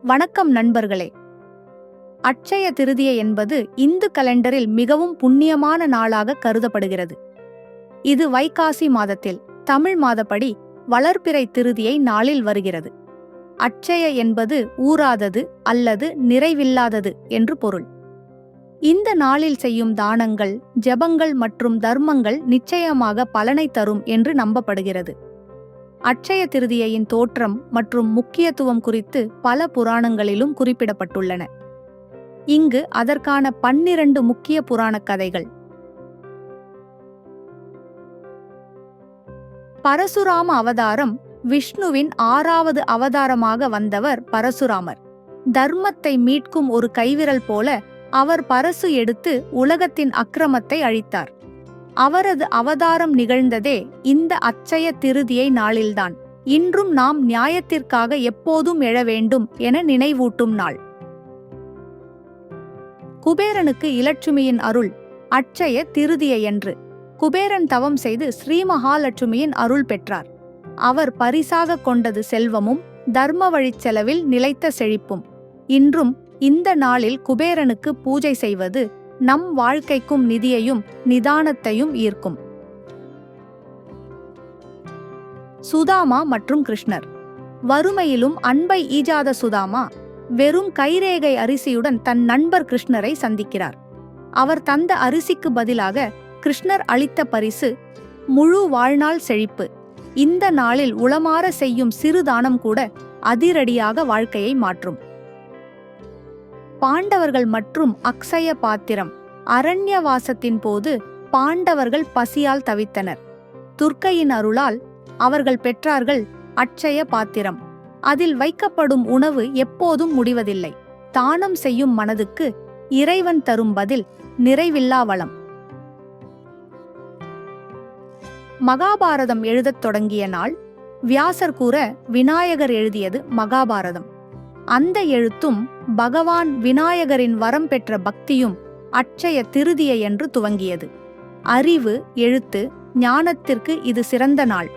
வணக்கம் நண்பர்களே. அட்சய திருதியை என்பது இந்து கலண்டரில் மிகவும் புண்ணியமான நாளாக கருதப்படுகிறது. இது வைகாசி மாதத்தில் தமிழ் மாதப்படி வளர்பிறை திருதியை நாளில் வருகிறது. அட்சய என்பது ஊறாதது அல்லது நிறைவில்லாதது என்று பொருள். இந்த நாளில் செய்யும் தானங்கள், ஜெபங்கள் மற்றும் தர்மங்கள் நிச்சயமாக பலனை தரும் என்று நம்பப்படுகிறது. அட்சய திருதியையின் தோற்றம் மற்றும் முக்கியத்துவம் குறித்து பல புராணங்களிலும் குறிப்பிடப்பட்டுள்ளன. இங்கு அதற்கான 12 முக்கிய புராணக் கதைகள். பரசுராம அவதாரம். விஷ்ணுவின் 6வது அவதாரமாக வந்தவர் பரசுராமர். தர்மத்தை மீட்கும் ஒரு கைவிரல் போல அவர் பரசு எடுத்து உலகத்தின் அக்கிரமத்தை அழித்தார். அவரது அவதாரம் நிகழ்ந்ததே இந்த அட்சய திருதியை நாளில்தான். இன்றும் நாம் நியாயத்திற்காக எப்போதும் எழ வேண்டும் என நினைவூட்டும் நாள். குபேரனுக்கு இலட்சுமியின் அருள். அட்சய திருதியையன்று குபேரன் தவம் செய்து ஸ்ரீ மகாலட்சுமியின் அருள் பெற்றார். அவர் பரிசாக கொண்டது செல்வமும் தர்ம வழிச் செலவில் நிலைத்த செழிப்பும். இன்றும் இந்த நாளில் குபேரனுக்கு பூஜை செய்வது நம் வாழ்க்கைக்கும் நிதியையும் நிதானத்தையும் ஈர்க்கும். சுதாமா மற்றும் கிருஷ்ணர். வறுமையிலும் அன்பை ஈஜாத சுதாமா வெறும் கைரேகை அரிசியுடன் தன் நண்பர் கிருஷ்ணரை சந்திக்கிறார். அவர் தந்த அரிசிக்கு பதிலாக கிருஷ்ணர் அளித்த பரிசு முழு வாழ்நாள் செழிப்பு. இந்த நாளில் உளமாற செய்யும் சிறு தானம் கூட அதிரடியாக வாழ்க்கையை மாற்றும். பாண்டவர்கள் மற்றும் அக்ஷய பாத்திரம். அரண்யவாசத்தின் போது பாண்டவர்கள் பசியால் தவித்தனர். துர்க்கையின் அருளால் அவர்கள் பெற்றார்கள் அட்சய பாத்திரம். அதில் வைக்கப்படும் உணவு எப்போதும் முடிவதில்லை. தானம் செய்யும் மனதுக்கு இறைவன் தரும் பதில் நிறைவில்லா வளம். மகாபாரதம் எழுதத் தொடங்கிய நாள். வியாசர் கூற விநாயகர் எழுதியது மகாபாரதம். அந்த எழுத்தும் பகவான் விநாயகரின் வரம் பெற்ற பக்தியும் அட்சய திருதியை என்று துவங்கியது. அறிவு, எழுத்து, ஞானத்திற்கு இது சிறந்த நாள்.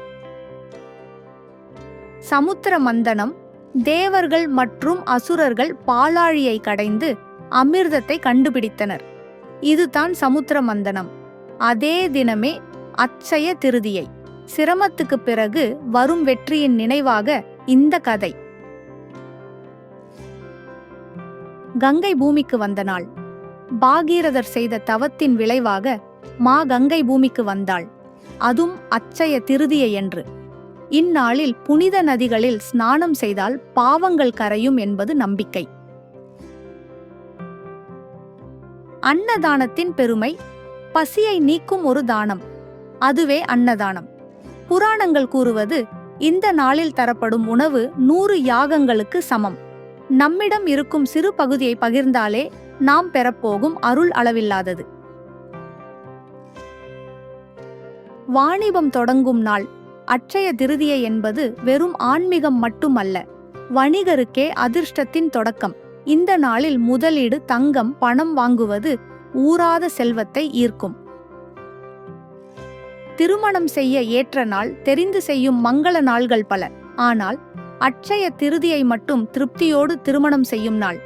சமுத்திர மந்தனம். தேவர்கள் மற்றும் அசுரர்கள் பாலாழியை கடைந்து அமிர்தத்தை கண்டுபிடித்தனர். இதுதான் சமுத்திர மந்தனம். அதே தினமே அட்சய திருதியை. சிரமத்துக்கு பிறகு வரும் வெற்றியின் நினைவாக இந்த கதை. கங்கை பூமிக்கு வந்த நாள். பாகீரதர் செய்த தவத்தின் விளைவாக கங்கை பூமிக்கு வந்தாள். அதுவும் அட்சய திருதியை என்று. இந்நாளில் புனித நதிகளில் ஸ்நானம் செய்தால் பாவங்கள் கரையும் என்பது நம்பிக்கை. அன்னதானத்தின் பெருமை. பசியை நீக்கும் ஒரு தானம், அதுவே அன்னதானம். புராணங்கள் கூறுவது இந்த நாளில் தரப்படும் உணவு 100 யாகங்களுக்கு சமம். நம்மிடம் இருக்கும் சிறு பகுதியை பகிர்ந்தாலே நாம் பெறப்போகும் அருள் அளவில்லாதது. வாணிபம் தொடங்கும் நாள். அட்சய திருதியை என்பது வெறும் ஆன்மீகம் மட்டுமல்ல, வணிகருக்கே அதிர்ஷ்டத்தின் தொடக்கம். இந்த நாளில் முதலீடு, தங்கம், பணம் வாங்குவது ஊறாத செல்வத்தை ஈர்க்கும். திருமணம் செய்ய ஏற்ற நாள். தெரிந்து செய்யும் மங்கள நாள்கள் பல. ஆனால் அட்சய திருதியை மட்டும் திருப்தியோடு திருமணம் செய்யும் நாள்.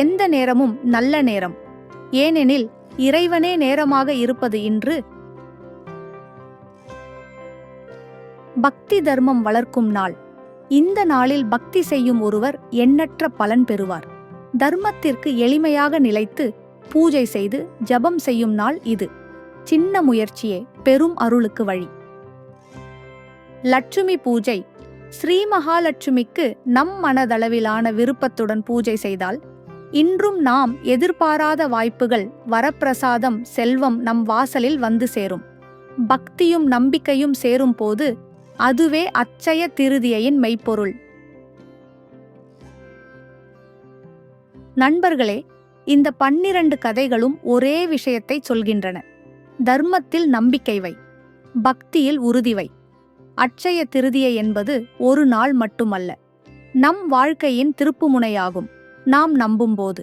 எந்த நேரமும் நல்ல நேரம். ஏனெனில் இறைவனே நேரமாக இருப்பது இன்று. பக்தி தர்மம் வளர்க்கும் நாள். இந்த நாளில் பக்தி செய்யும் ஒருவர் எண்ணற்ற பலன் பெறுவார். தர்மத்திற்கு எளிமையாக நிலைத்து பூஜை செய்து ஜபம் செய்யும் நாள் இது. சின்ன முயற்சியே பெரும் அருளுக்கு வழி. லட்சுமி பூஜை. ஸ்ரீ மகாலட்சுமிக்கு நம் மனதளவிலான விருப்பத்துடன் பூஜை செய்தால் இன்றும் நாம் எதிர்பாராத வாய்ப்புகள், வரப்பிரசாதம், செல்வம் நம் வாசலில் வந்து சேரும். பக்தியும் நம்பிக்கையும் சேரும் போது அதுவே அட்சய திருதியையின் மெய்ப்பொருள். நண்பர்களே, இந்த 12 கதைகளும் ஒரே விஷயத்தை சொல்கின்றன. தர்மத்தில் நம்பிக்கை வை, பக்தியில் உறுதி வை. அட்சய திருதியை என்பது ஒரு நாள் மட்டுமல்ல, நம் வாழ்க்கையின் திருப்புமுனையாகும். நாம் நம்பும்போது